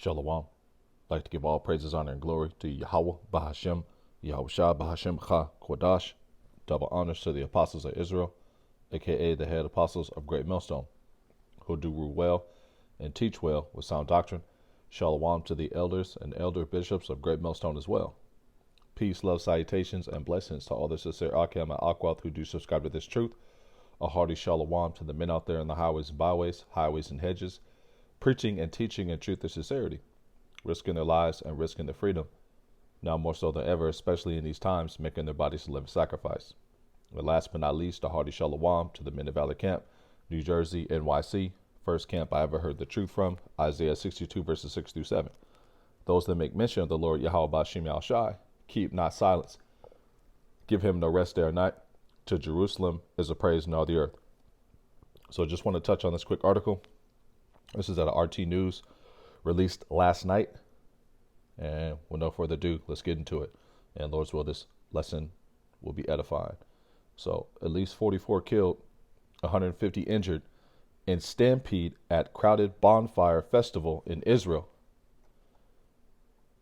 Shalom. I'd like to give all praises, honor, and glory to Yahweh, Bahashem, Yahushua, Bahashem, Cha, Kodash. Double honors to the apostles of Israel, aka the head apostles of Great Millstone, who do rule well and teach well with sound doctrine. Shalom to the elders and elder bishops of Great Millstone as well. Peace, love, salutations, and blessings to all the sincere Akim and Akwath who do subscribe to this truth. A hearty shalom to the men out there in the highways and byways, highways and hedges, preaching and teaching in truth and sincerity, risking their lives and risking their freedom, now more so than ever, especially in these times, making their bodies a living sacrifice. And last but not least, a hearty shalom to the men of Valley Camp, New Jersey, NYC, first camp I ever heard the truth from, Isaiah 62 verses 6 through 7. Those that make mention of the Lord Yahweh Bashim Yal Shai, keep not silence. Give him no rest day or night. To Jerusalem is a praise in all the earth. So just want to touch on this quick article. This is out of RT News, released last night. And with no further ado, let's get into it. And Lord's will, this lesson will be edifying. So at least 44 killed, 150 injured in stampede at crowded bonfire festival in Israel.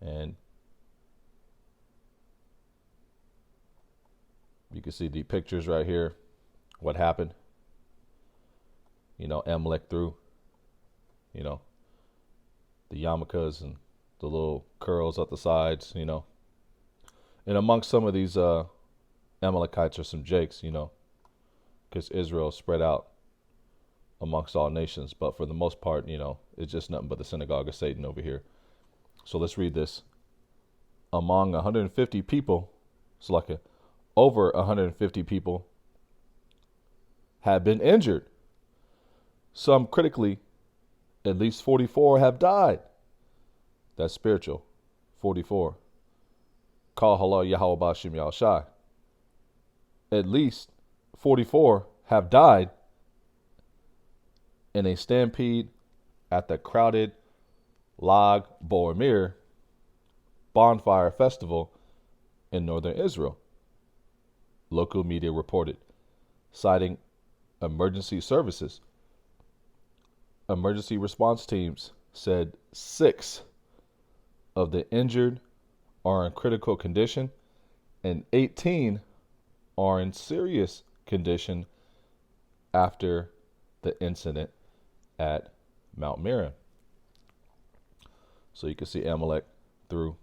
And you can see the pictures right here. What happened? Amalek threw, the yarmulkes and the little curls at the sides, And amongst some of these Amalekites are some Jakes, because Israel spread out amongst all nations. But for the most part, it's just nothing but the synagogue of Satan over here. So let's read this. Among 150 people, it's like over 150 people have been injured. Some critically, at least 44 have died. That's spiritual. 44. Call halal Yahweh Bashim Yal Shai. At least 44 have died in a stampede at the crowded Lag Boamir bonfire festival in northern Israel. Local media reported, citing emergency services. Emergency response teams said 6 of the injured are in critical condition and 18 are in serious condition after the incident at Mount Meron. So you can see Amalek through.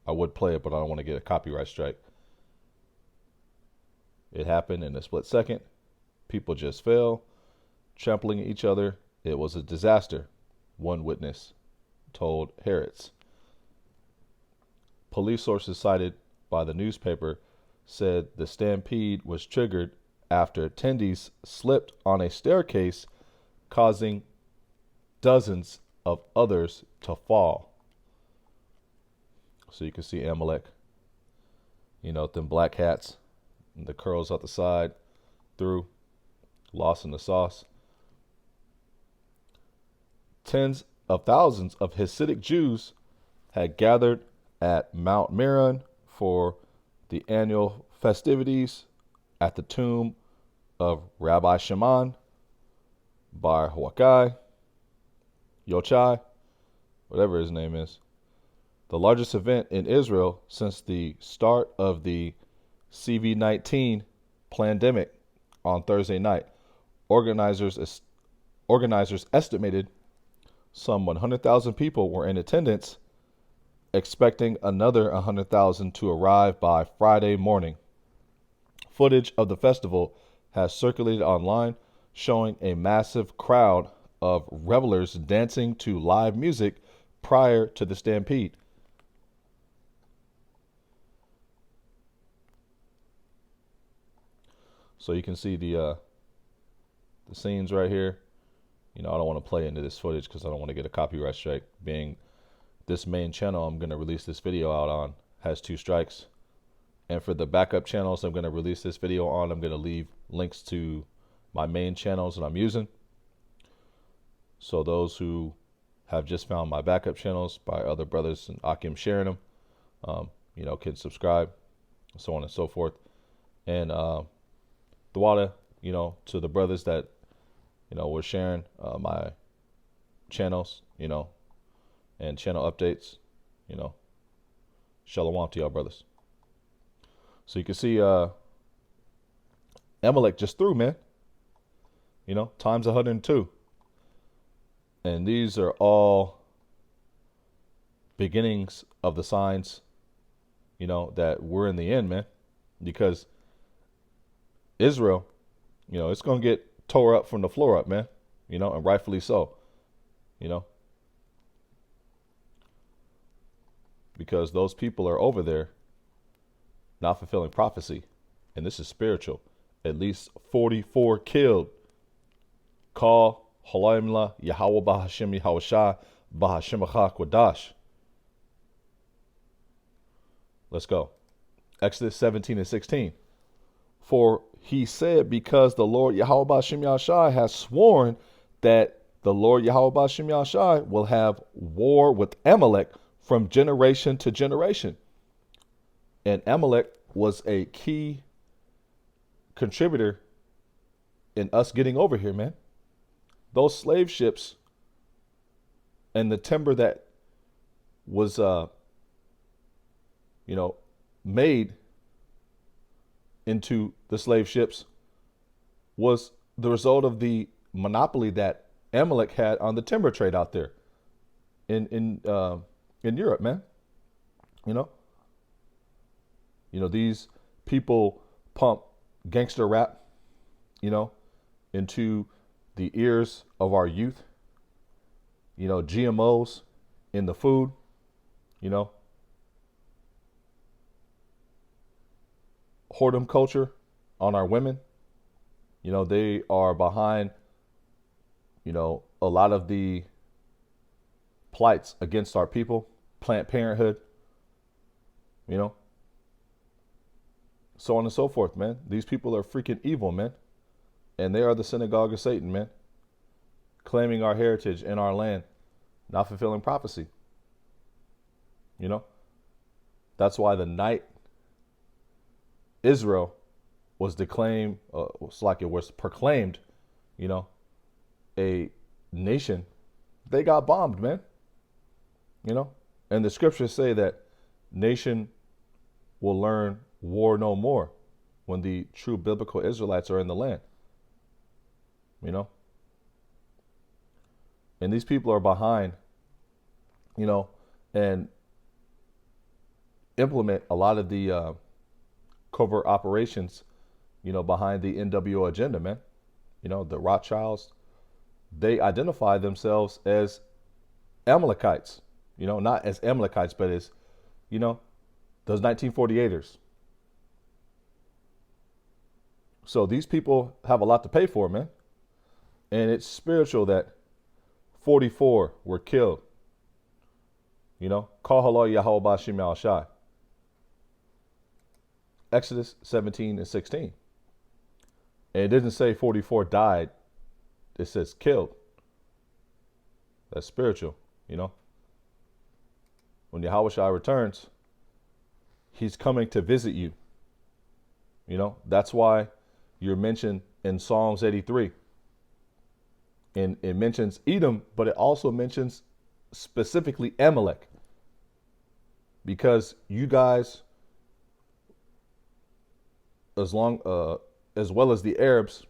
I would play it, but I don't want to get a copyright strike. It happened in a split second. People just fell, trampling each other. It was a disaster, one witness told Harrods. Police sources cited by the newspaper said the stampede was triggered after attendees slipped on a staircase, causing dozens of others to fall. So you can see Amalek, them black hats, and the curls out the side, through, lost in the sauce. Tens of thousands of Hasidic Jews had gathered at Mount Meron for the annual festivities at the tomb of Rabbi Shimon Bar Yochai, whatever his name is. The largest event in Israel since the start of the CV-19 pandemic on Thursday night. Organizers estimated some 100,000 people were in attendance, expecting another 100,000 to arrive by Friday morning. Footage of the festival has circulated online, showing a massive crowd of revelers dancing to live music prior to the stampede. So you can see the scenes right here. I don't want to play into this footage because I don't want to get a copyright strike. Being this main channel I'm going to release this video out on has 2 strikes. And for the backup channels I'm going to release this video on, I'm going to leave links to my main channels that I'm using. So those who have just found my backup channels by other brothers and Akim sharing them, can subscribe, so on and so forth. And Dwada, to the brothers that, were sharing my channels, and channel updates. You know, shalom to y'all, brothers. So you can see Amalek just threw, man. You know, times 102. And these are all beginnings of the signs, you know, that we're in the end, man. Because Israel, you know, it's going to get tore up from the floor up, man. You know, and rightfully so. You know, because those people are over there not fulfilling prophecy. And this is spiritual. At least 44 killed. Call Halaimla Yahweh Bahashim Yahushua Bahashimcha Kwadash. Let's go. Exodus 17 and 16. For he said, because the Lord Yahweh Bahashim Yahushua has sworn that the Lord Yahweh Bahashim Yahushua will have war with Amalek from generation to generation. And Amalek was a key contributor in us getting over here, man. Those slave ships and the timber that was, you know, made into the slave ships was the result of the monopoly that Amalek had on the timber trade out there in Europe, man. You know, these people pump gangster rap, you know, into the ears of our youth. You know, GMOs in the food, you know, whoredom culture on our women. You know, they are behind, you know, a lot of the plights against our people, Planned Parenthood, you know, so on and so forth, man. These people are freaking evil, man. And they are the synagogue of Satan, man. Claiming our heritage and our land, not fulfilling prophecy. You know, that's why the night Israel was proclaimed, you know, a nation, they got bombed, man. You know, and the scriptures say that nation will learn war no more when the true biblical Israelites are in the land. You know, and these people are behind, you know, and implement a lot of the covert operations, you know, behind the NWO agenda, man. You know, the Rothschilds, they identify themselves as Amalekites, you know, not as Amalekites, but as, you know, those 1948ers. So these people have a lot to pay for, man. And it's spiritual that 44 were killed. You know, call halal Yahweh Bashim al Shai. Exodus 17 and 16. And it doesn't say 44 died. It says killed. That's spiritual, you know. When Yahweh Shai returns, he's coming to visit you. You know, that's why you're mentioned in Psalms 83. And it mentions Edom, but it also mentions specifically Amalek. Because you guys, as well as the Arabs,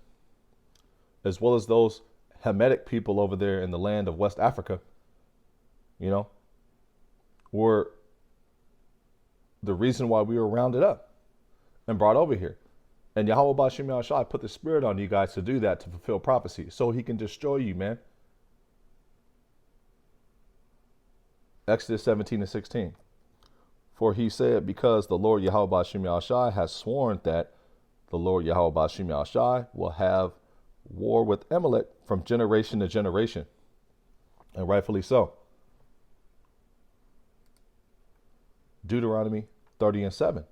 as well as those Hamitic people over there in the land of West Africa, you know, were the reason why we were rounded up and brought over here. And Yahweh Bashim Yahshua put the spirit on you guys to do that, to fulfill prophecy, so he can destroy you, man. Exodus 17 and 16. For he said, because the Lord Yahweh Bashim Yahshua has sworn that the Lord Yahweh Bashim Yahshua will have war with Amalek from generation to generation. And rightfully so. Deuteronomy 30 and 7.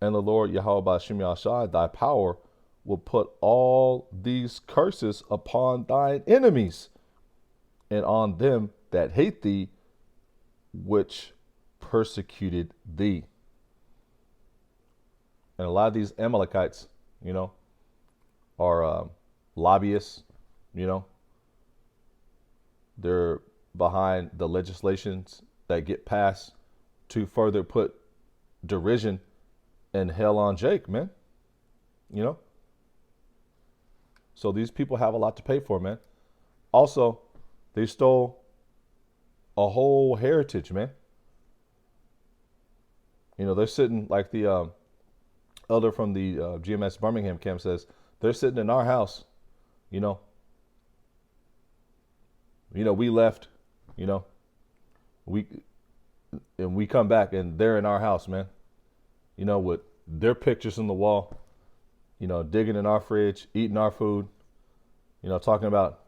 And the Lord Yahweh Bashim Yahshua, thy power will put all these curses upon thine enemies and on them that hate thee, which persecuted thee. And a lot of these Amalekites, you know, are lobbyists, you know. They're behind the legislations that get passed to further put derision and hell on Jake, man. You know? So these people have a lot to pay for, man. Also, they stole a whole heritage, man. You know, they're sitting like the elder from the GMS Birmingham camp says, they're sitting in our house, you know. We left, you know, we come back and they're in our house, man. You know, with their pictures on the wall, you know, digging in our fridge, eating our food, you know, talking about,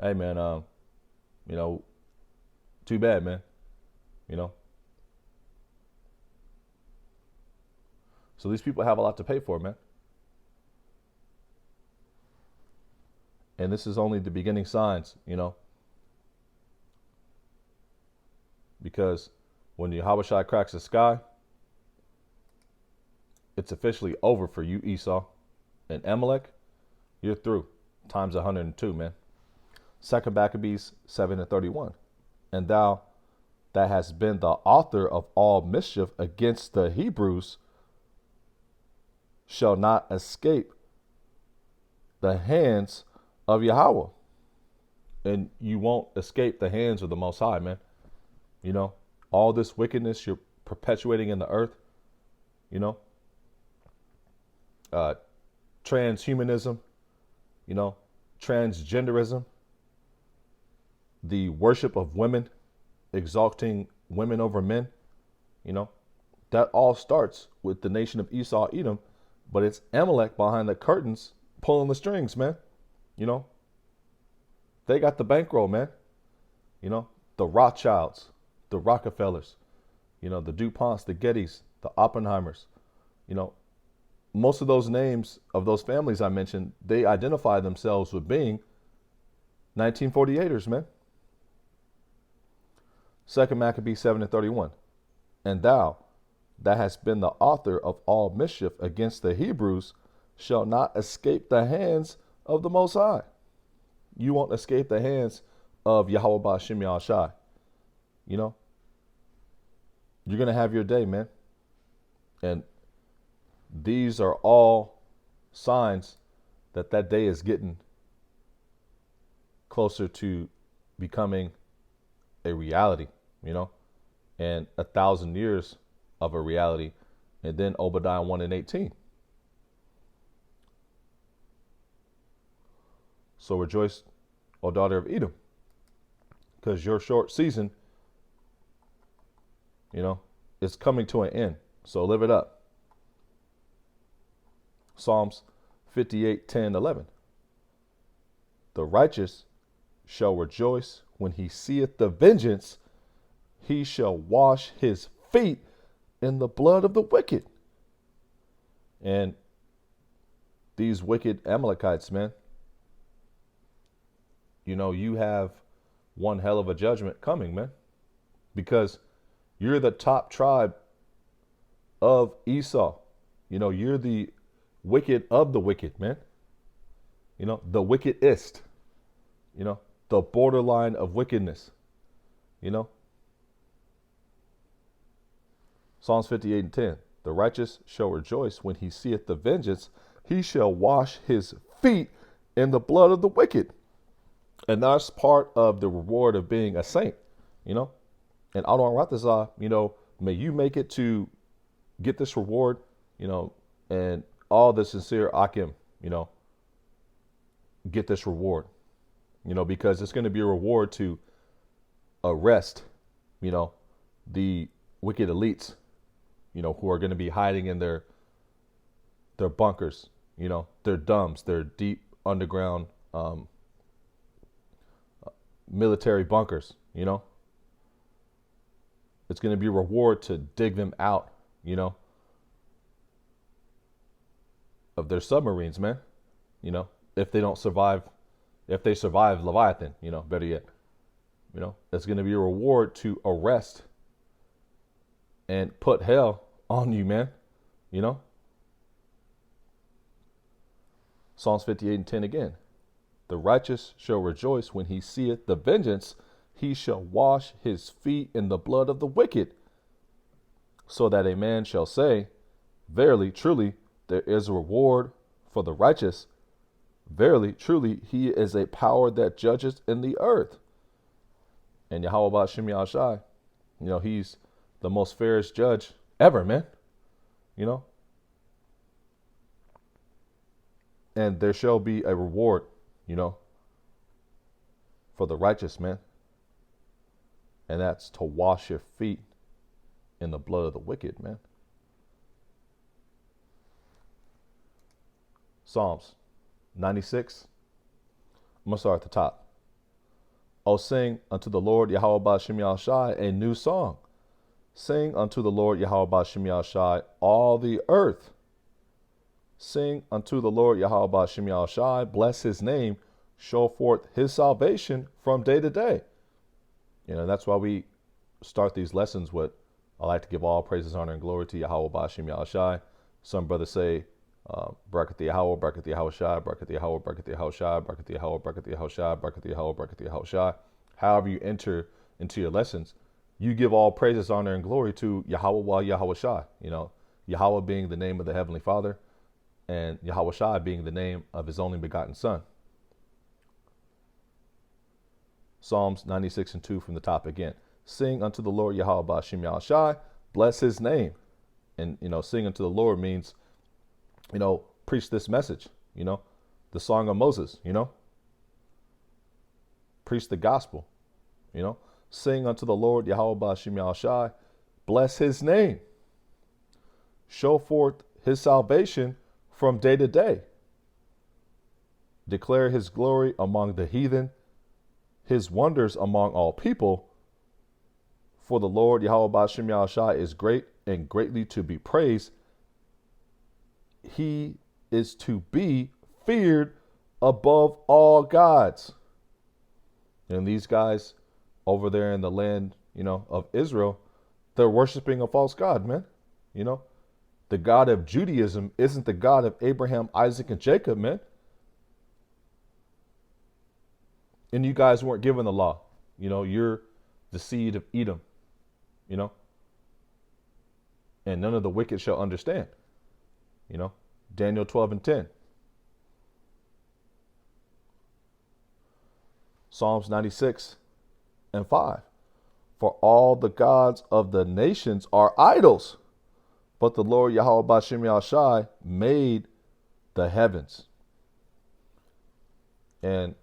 hey man, you know, too bad, man. You know. So these people have a lot to pay for, man. And this is only the beginning signs, you know. Because when Yahushua cracks the sky, it's officially over for you, Esau. And Amalek, you're through. Times 102, man. 2 Maccabees 7:31. And thou that hast been the author of all mischief against the Hebrews shall not escape the hands of Yahweh. And you won't escape the hands of the Most High, man. You know, all this wickedness you're perpetuating in the earth, you know, transhumanism, you know, transgenderism, the worship of women, exalting women over men, you know, that all starts with the nation of Esau, Edom, but it's Amalek behind the curtains pulling the strings, man. You know, they got the bankroll, man. You know, the Rothschilds, the Rockefellers, you know, the DuPonts, the Gettys, the Oppenheimers, you know, most of those names of those families I mentioned, they identify themselves with being 1948ers, man. 2 Maccabees 7:31. And thou that hast been the author of all mischief against the Hebrews shall not escape the hands of the Most High. You won't escape the hands of Yahweh Ba'ashem Yahushai. You know, you're going to have your day, man. And these are all signs that that day is getting closer to becoming a reality, you know, and 1,000 years of a reality. And then Obadiah 1:18. So rejoice, O daughter of Edom, because your short season, you know, is coming to an end. So live it up. Psalms 58:10-11. The righteous shall rejoice when he seeth the vengeance. He shall wash his feet in the blood of the wicked. And these wicked Amalekites, man, you know, you have one hell of a judgment coming, man, because you're the top tribe of Esau. You know, you're the wicked of the wicked, man. You know, the wickedest, you know, the borderline of wickedness, you know. Psalms 58:10. The righteous shall rejoice when he seeth the vengeance. He shall wash his feet in the blood of the wicked. And that's part of the reward of being a saint, you know. And Adon Ratazah, you know, may you make it to get this reward, you know, and all the sincere Akim, you know, get this reward, you know, because it's going to be a reward to arrest, you know, the wicked elites, you know, who are going to be hiding in their bunkers, you know, their dumbs, their deep underground military bunkers, you know. It's going to be a reward to dig them out, you know, of their submarines, man. You know, if they don't survive, if they survive Leviathan, you know, better yet, you know, it's going to be a reward to arrest and put hell on you, man, you know. Psalms 58:10 again. The righteous shall rejoice when he seeth the vengeance. he shall wash his feet in the blood of the wicked, so that a man shall say, verily, truly, there is a reward for the righteous. Verily, truly, he is a power that judges in the earth. And Yahweh Ba'ashem Yahushai, he's the most fairest judge ever, man. And there shall be a reward, for the righteous, man. And that's to wash your feet in the blood of the wicked, man. Psalms 96. I'm going to start at the top. Oh, sing unto the Lord Yahweh Ba'ashem Yahushai a new song. Sing unto the Lord Yahweh Ba'ashem Yahushai all the earth. Sing unto the Lord Yahweh Ba'ashem Yahushai, bless his name, show forth his salvation from day to day. That's why we start these lessons with, I like to give all praises, honor, and glory to Yahweh Ba'ashem Yahushai. Some brothers say, Barakat Yahweh, Barakat Yahushai, Barakat Yahweh, Barakat Yahushai, Barakat Yahweh, Barakat Yahushai, Barakat Yahweh, Barakat Yahushai. However you enter into your lessons, you give all praises, honor, and glory to Yahweh while Yahushai. Yahweh being the name of the Heavenly Father, and Yahushai being the name of his only begotten Son. Psalms 96 and 2 from the top again. Sing unto the Lord Yahweh Ba'ashem Yahushai, bless his name. And, sing unto the Lord means, preach this message, the song of Moses, preach the gospel, sing unto the Lord Yahweh Ba'ashem Yahushai, bless his name, show forth his salvation from day to day, declare his glory among the heathen, his wonders among all people. For the Lord Yahweh Ba'ashem Yahushai is great and greatly to be praised. He is to be feared above all gods. And these guys over there in the land, of Israel, they're worshiping a false god, man. The God of Judaism isn't the God of Abraham, Isaac, and Jacob, man. And you guys weren't given the law. You're the seed of Edom, and none of the wicked shall understand. Daniel 12 and 10. Psalms 96 and 5. For all the gods of the nations are idols, but the Lord Yahweh Ba'ashem Yahushai made the heavens. And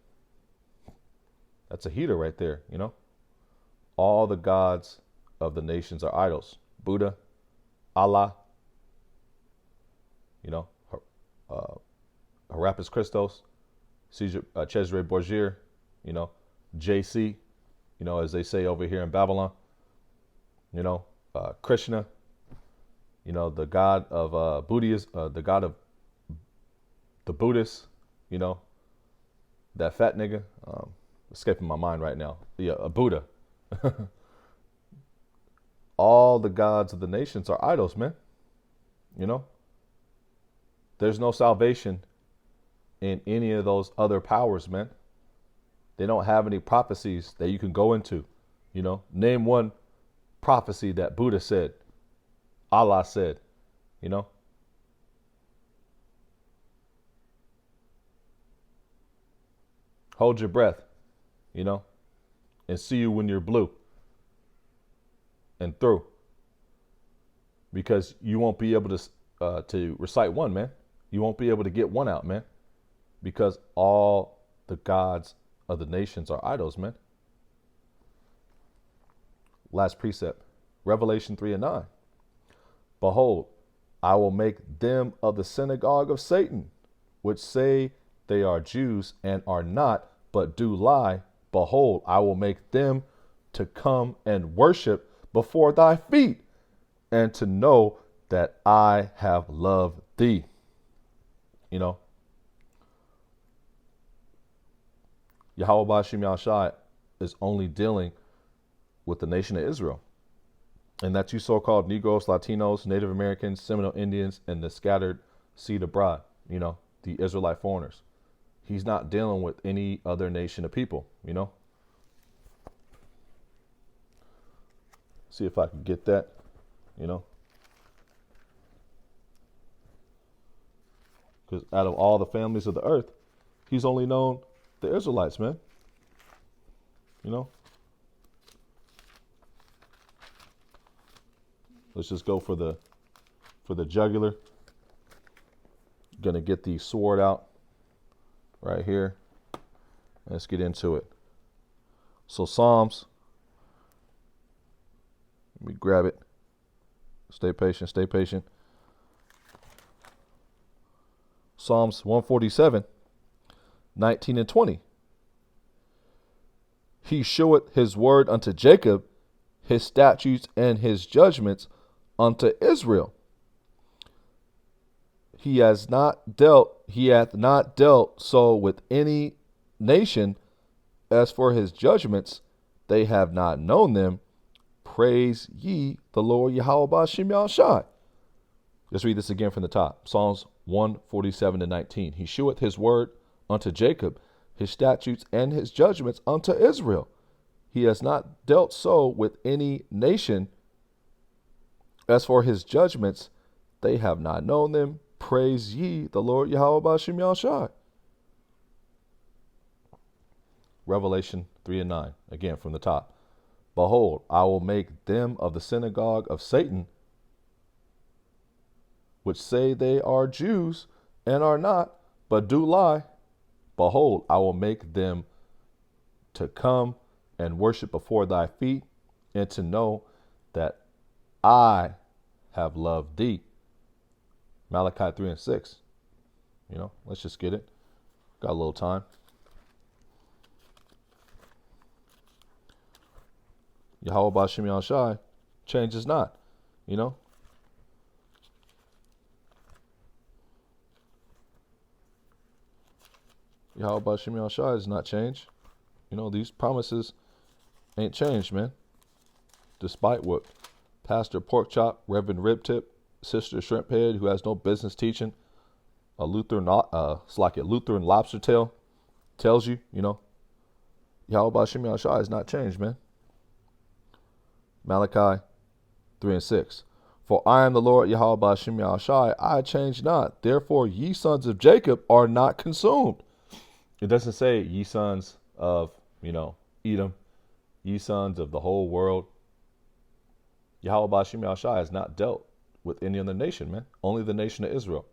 that's a heater right there, All the gods of the nations are idols. Buddha, Allah, Harapis Christos, Cesare Borgia, JC, as they say over here in Babylon, Krishna, the god of Buddhism, the god of the Buddhists, that fat nigga, escaping my mind right now. Yeah, a Buddha. All the gods of the nations are idols, man. There's no salvation in any of those other powers, man. They don't have any prophecies that you can go into. Name one prophecy that Buddha said, Allah said, Hold your breath, and see you when you're blue and through. Because you won't be able to recite one, man. You won't be able to get one out, man. Because all the gods of the nations are idols, man. Last precept, Revelation 3 and 9. Behold, I will make them of the synagogue of Satan, which say they are Jews and are not, but do lie. Behold, I will make them to come and worship before thy feet, and to know that I have loved thee. Yahweh Ba'ashem Yahushai is only dealing with the nation of Israel. And that's you so-called Negroes, Latinos, Native Americans, Seminole Indians, and the scattered seed abroad, the Israelite foreigners. He's not dealing with any other nation of people, See if I can get that, you know. Because out of all the families of the earth, he's only known the Israelites, man. You know. Let's just go for the jugular. Gonna get the sword out right here. Let's get into it. So Psalms. Let me grab it. Stay patient, stay patient. Psalms 147, 19 and 20. He showeth his word unto Jacob, his statutes and his judgments unto Israel. He hath not dealt so with any nation. As for his judgments, they have not known them. Praise ye the Lord Yahweh Ba'ashem Yahushai. Let's read this again from the top. Psalms 147 to 19. He sheweth his word unto Jacob, his statutes and his judgments unto Israel. He has not dealt so with any nation. As for his judgments, they have not known them. Praise ye the Lord Yahweh Ba'ashem Yahushai. Revelation 3 and 9. Again from the top. Behold, I will make them of the synagogue of Satan, which say they are Jews and are not, but do lie. Behold, I will make them to come and worship before thy feet, and to know that I have loved thee. Malachi 3 and 6. You know, let's just get it. Got a little time. Yahweh Ba'ashem Yahushai changes not, you know. Yahweh Ba'ashem Yahushai has not changed. You know, these promises ain't changed, man. Despite what Pastor Porkchop, Reverend Ribtip, Sister Shrimphead, who has no business teaching, a Lutheran, it's like a Lutheran lobster tail, tells you, you know, Yahweh Ba'ashem Yahushai has not changed, man. Malachi 3 and 6. For I am the Lord Yahweh Ba'ashem Yahushai, I change not. Therefore ye sons of Jacob are not consumed. It doesn't say ye sons of, you know, Edom, ye sons of the whole world. Yahweh Ba'ashem Yahushai has not dealt with any other nation, man. Only the nation of Israel.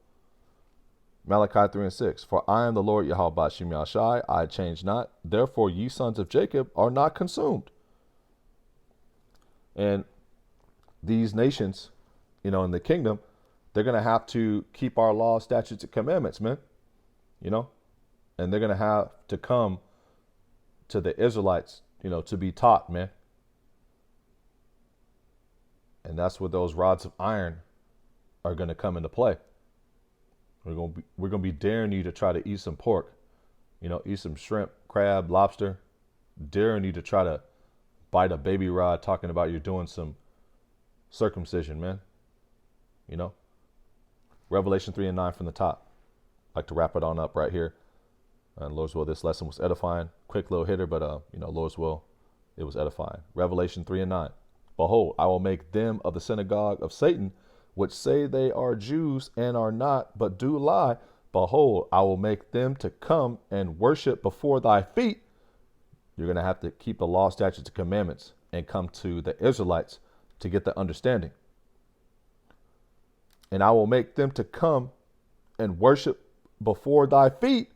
Malachi 3 and 6. For I am the Lord Yahweh Ba'ashem Yahushai, I change not. Therefore ye sons of Jacob are not consumed. And these nations, you know, in the kingdom, they're going to have to keep our laws, statutes, and commandments, man. You know, and they're going to have to come to the Israelites, you know, to be taught, man. And that's where those rods of iron are going to come into play. We're going to be daring you to try to eat some pork, you know, eat some shrimp, crab, lobster, daring you to try to bite a baby rod, talking about you're doing some circumcision, man. You know, Revelation 3 and 9 from the top. I'd like to wrap it on up right here. And Lord's will, this lesson was edifying. Quick little hitter, but you know, Lord's will, it was edifying. Revelation 3 and 9. Behold, I will make them of the synagogue of Satan, which say they are Jews and are not, but do lie. Behold, I will make them to come and worship before thy feet. You're going to have to keep the law, statutes, and commandments and come to the Israelites to get the understanding. And I will make them to come and worship before thy feet,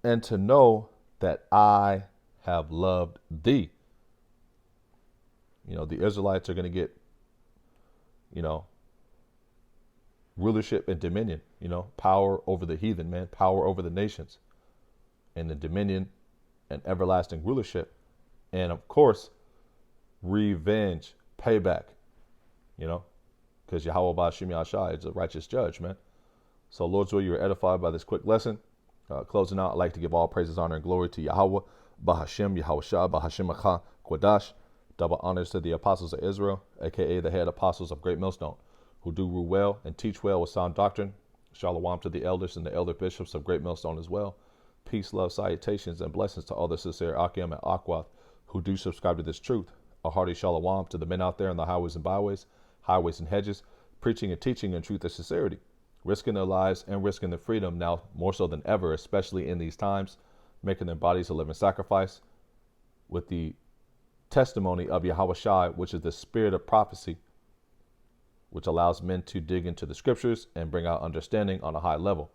and to know that I have loved thee. You know, the Israelites are going to get, you know, rulership and dominion, you know, power over the heathen, man, power over the nations, and the dominion and everlasting rulership. And of course, revenge, payback, you know, because Yahweh Ba'ashem Yahushai is a righteous judge, man. So Lord's will, you were edified by this quick lesson. Closing out, I'd like to give all praises, honor, and glory to Yahweh Ba'ashem Yahushai Ba'ashem Acha Kodash. Double honors to the apostles of Israel, aka the head apostles of Great Millstone, who do rule well and teach well with sound doctrine. Shalom to the elders and the elder bishops of Great Millstone as well. Peace, love, salutations, and blessings to all the sincere Akim and Akwath who do subscribe to this truth. A hearty shalom to the men out there in the highways and byways, highways and hedges, preaching and teaching in truth and sincerity, risking their lives and risking their freedom now more so than ever, especially in these times, making their bodies a living sacrifice with the testimony of Yahweh Shai, which is the spirit of prophecy, which allows men to dig into the scriptures and bring out understanding on a high level.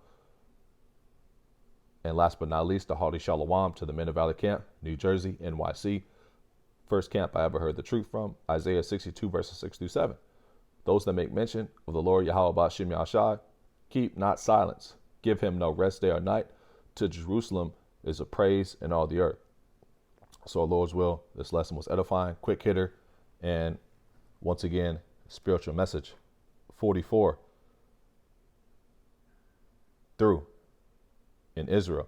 And last but not least, a hearty shalom to the men of Valley Camp, New Jersey, NYC. First camp I ever heard the truth from, Isaiah 62, verses 6 through 7. Those that make mention of the Lord Yahweh Ba'ashem Yahshai, keep not silence. Give him no rest day or night. To Jerusalem is a praise in all the earth. So, Lord's will, this lesson was edifying, quick hitter, and once again, spiritual message. 44. Through in Israel.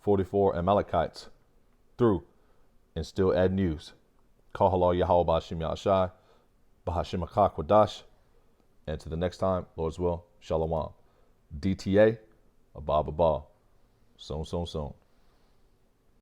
44 Amalekites. Through and still add news. Call halal Yahweh Ba'ashem Yahshai, Ba'ashem Quadash, and to the next time, Lord's will, Shalom. DTA, Abba Abba. Soon.